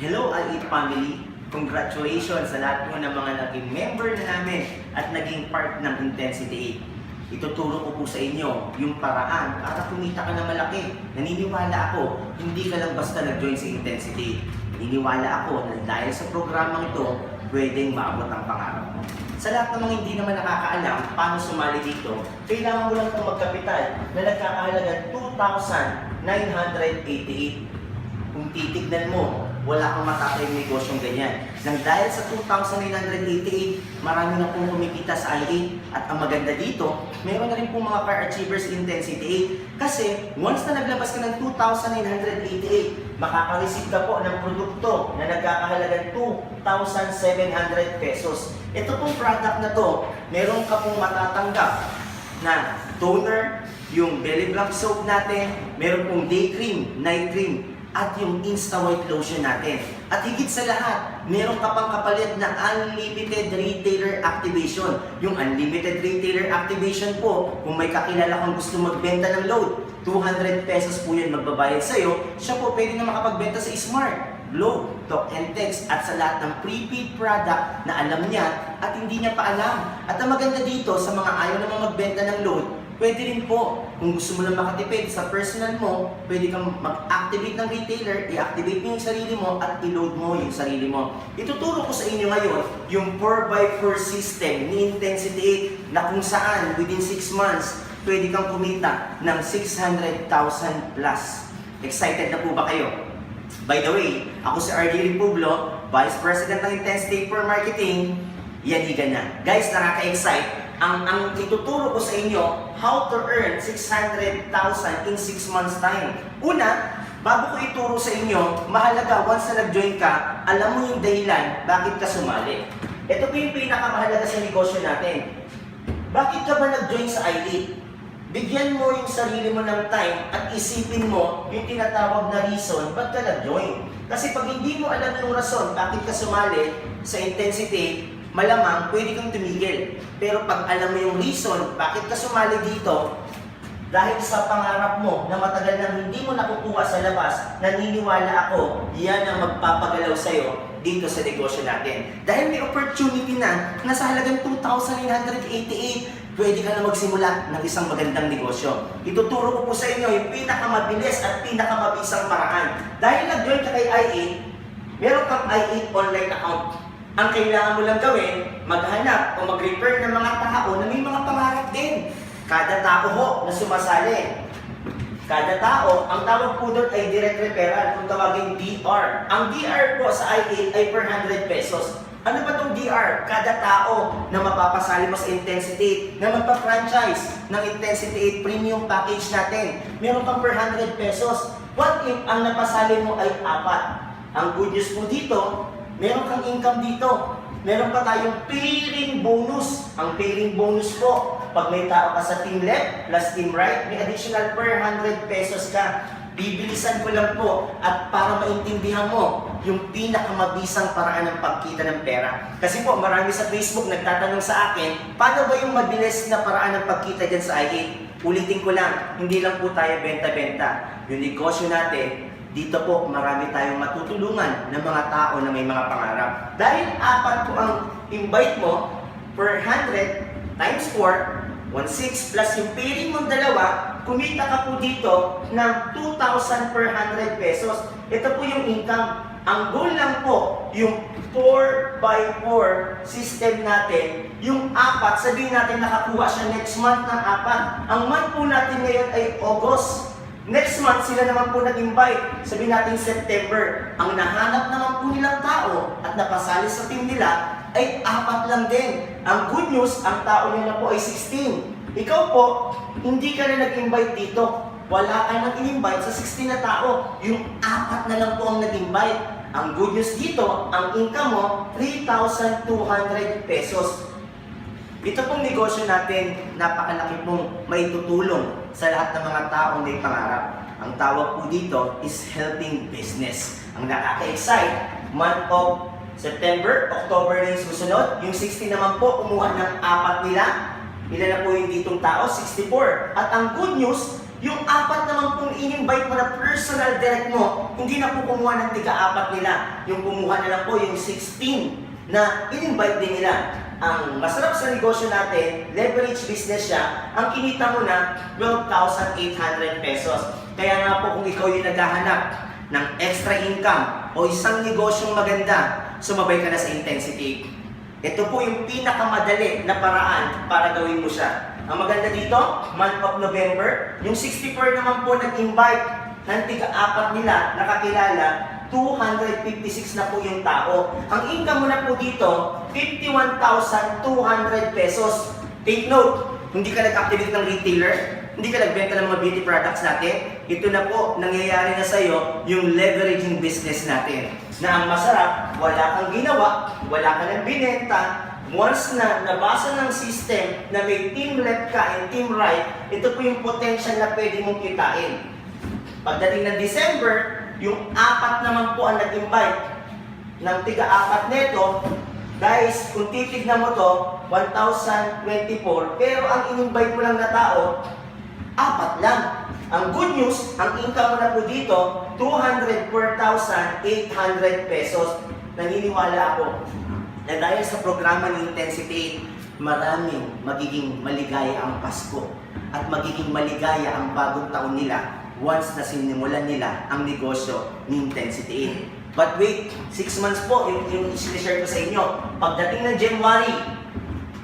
Hello I-Eat family! Congratulations sa lahat po ng mga naging member na namin at naging part ng Intensity 8. Ituturo ko po sa inyo yung paraan para kumita ka na malaki. Naniniwala ako, hindi ka lang basta nag-join sa Intensity 8. Naniniwala ako na dahil sa programang ito, pwedeng maabot ang pangarap mo. Sa lahat ng mga hindi naman nakakaalam paano sumali dito, kailangan mo lang itong magkapital na nagkakahalaga 2,988. Kung titignan mo, wala kang matatayong negosyong ganyan. Nang dahil sa 2,988, marami na pong kumikita sa i8. At ang maganda dito, meron na rin pong mga car achievers Intensity 8. Kasi once na naglabas ka ng 2,988, makaka-receive ka po ng produkto na nagkakahalagang 2,700 pesos. Ito pong product na to, meron ka pong matatanggap na toner, yung belly blank soap natin, meron pong day cream, night cream, at yung Insta White Lotion natin. At higit sa lahat, meron ka pang kapalit na Unlimited Retailer Activation. Yung Unlimited Retailer Activation po, kung may kakilala kang gusto magbenta ng load, 200 pesos po yan magbabayad sa'yo, siya po pwede na makapagbenta sa Smart, Globe, Talk and Text at sa lahat ng prepaid product na alam niya at hindi niya pa alam. At ang maganda dito sa mga ayaw namang magbenta ng load, pwede rin po, kung gusto mo lang makatipid sa personal mo, pwede kang mag-activate ng retailer, i-activate mo yung sarili mo at i-load mo yung sarili mo. Ituturo ko sa inyo ngayon yung 4x4 system ni Intensity 8 na kung saan within 6 months, pwede kang kumita ng 600,000 plus. Excited na po ba kayo? By the way, ako si RD Republo, Vice President ng Intensity 8 for Marketing. Yanigan na. Guys, nakaka-excite. Ang ituturo ko sa inyo, how to earn 600,000 in 6 months time. Una, bago ko ituro sa inyo, mahalaga once na nag-join ka, alam mo yung dahilan bakit ka sumali. Ito po yung pinakamahalaga sa negosyo natin. Bakit ka ba nag-join sa i8? Bigyan mo yung sarili mo ng time at isipin mo yung tinatawag na reason ba't ka nag-join. Kasi pag hindi mo alam yung rason bakit ka sumali sa Intensity, malamang pwede kang tumigil. Pero pag alam mo yung reason bakit ka sumali dito, dahil sa pangarap mo na matagal nang hindi mo nakukuha sa labas, naniniwala ako, yan ang magpapagalaw sa'yo dito sa negosyo natin. Dahil may opportunity na sa halagang 2,988, pwede ka na magsimula ng isang magandang negosyo. Ituturo ko po sa inyo yung pinakamabilis at pinakamabisang paraan. Dahil nag-join ka kay i8, meron kang i8 online account. Ang kailangan mo lang gawin, maghanap o mag-refer ng mga tao na may mga pangarap din. Kada tao ho na sumasali. Kada tao, ang tawag po doon ay direct referral, kung tawagin DR. Ang DR po sa i8 ay per 100 pesos. Ano ba itong DR? Kada tao na mapapasali mo sa Intensity 8, na magpa-franchise ng Intensity 8 premium package natin, meron kang per 100 pesos. What if ang napasali mo ay 4? Ang good news po dito, meron kang income dito. Meron pa tayong pairing bonus. Ang pairing bonus po, pag may tao ka sa team left plus team right, may additional per 100 pesos ka. Bibilisan ko lang po at para maintindihan mo yung pinakamabisang paraan ng pagkita ng pera. Kasi po, marami sa Facebook nagtatanong sa akin, paano ba yung mabilis na paraan ng pagkita dyan sa i8? Ulitin ko lang, hindi lang po tayo benta-benta. Yung negosyo natin, dito po, marami tayong matutulungan ng mga tao na may mga pangarap. Dahil 4 po ang invite mo, per 100 times 4, 1,600 plus yung pairing mong dalawa, kumita ka po dito ng 2,000 per 100 pesos. Ito po yung income. Ang goal lang po, yung 4x4 system natin, yung 4, sabihin natin nakakuha siya next month ng 4. Ang month po natin ngayon ay August. Next month, sila naman po nag-invite. Sabihin natin September. Ang nahanap naman po nilang tao at napasali sa team nila ay 4 lang din. Ang good news, ang tao nila po ay 16. Ikaw po, hindi ka na nag-invite dito. Wala ka nang in-invite sa 16 na tao. Yung 4 na lang po ang nag-invite. Ang good news dito, ang income mo, 3,200 pesos. Ito pong negosyo natin, napakalaki pong maitutulong sa lahat ng mga taong may pangarap. Ang tawag po dito is helping business. Ang nakaka-excite, month of September, October na yung susunod. Yung 60 naman po, kumuha ng 4 nila. Ilan na po yung ditong tao? 64. At ang good news, Yung 4 naman pong in-invite mo na personal direct mo, hindi na po kumuha ng tiga-4 nila. Yung kumuha na lang po yung 16 na in-invite din nila. Ang masarap sa negosyo natin, leverage business siya, ang kinita mo na 12,800 pesos. Kaya nga po kung ikaw yung naghahanap ng extra income o isang negosyong maganda, sumabay ka na sa Intensity. Ito po yung pinakamadali na paraan para gawin mo siya. Ang maganda dito, month of November, yung 64 naman po nag-invite ng tiga-4 nila nakakilala, 256 na po yung tao. Ang income mo na po dito, 51,200 pesos. Take note, hindi ka nag-activate ng retailer, hindi ka nagbenta ng mga beauty products natin. Ito na po, nangyayari na sa'yo yung leveraging business natin. Na ang masarap, wala kang ginawa, wala ka nang binenta. Once na nabasa ng system na may team left ka and team right, ito po yung potential na pwede mong kitain. Pagdating ng December, yung 4 naman po ang nag-invite ng tiga-4 neto. Guys, kung titignan mo to, 1,024, pero ang in-invite mo lang na tao, 4 lang. Ang good news, ang income mo na po dito, 204,800 pesos. Naniniwala ako na dahil sa programa ni Intensity, maraming magiging maligaya ang Pasko at magiging maligaya ang bagong taon nila once na sinimulan nila ang negosyo ni Intensity. But wait, 6 months po yung i-share ko sa inyo. Pagdating ng January,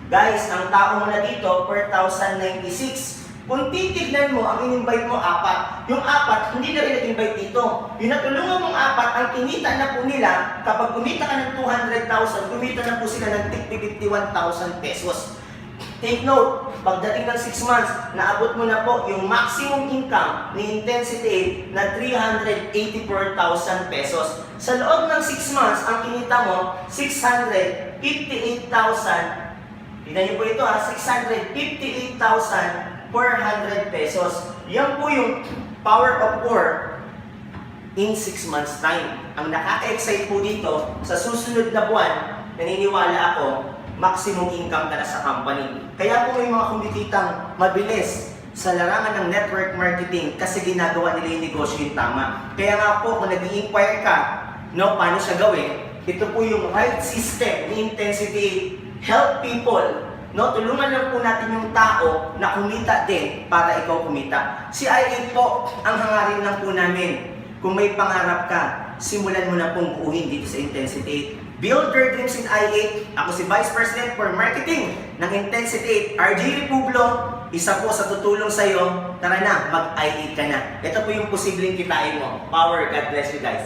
guys, ang tao mo na dito, 4,096. Kung titignan mo, ang in-invite mo 4, yung 4, hindi na rin nag-invite dito. Yung natulungan mong 4, ang kinita na po nila, kapag kumita ka ng 200,000, kumita na po sila ng 51,000 pesos. Take note, pagdating ng 6 months, naabot mo na po yung maximum income ni Intensity na 384,000 pesos. Sa loob ng 6 months, ang kinita mo, 658,000. Tignan niyo po ito ha, 658,400 pesos. Yan po yung power of 4 in 6 months time. Ang nakaka-excite po dito, sa susunod na buwan, naniniwala ako, maximum income ka na sa company. Kaya po may mga kumikitang mabilis sa larangan ng network marketing kasi ginagawa nila yung negosyo yung tama. Kaya nga po, kung nag-i-inquire ka, no, paano siya gawin, ito po yung right system ni Intensity. Help people. No, tulungan lang po natin yung tao na kumita din para ikaw kumita. Si I8 po, ang hangarin lang po namin. Kung may pangarap ka, simulan mo na pong buuhin dito sa Intensity. Build your dreams in I8. Ako si Vice President for Marketing ng Intensity, RJ Republo. Isa po sa tutulong sa iyo. Tara na, mag-I8 ka na. Ito po yung posibleng kitain mo. Power. God bless you guys.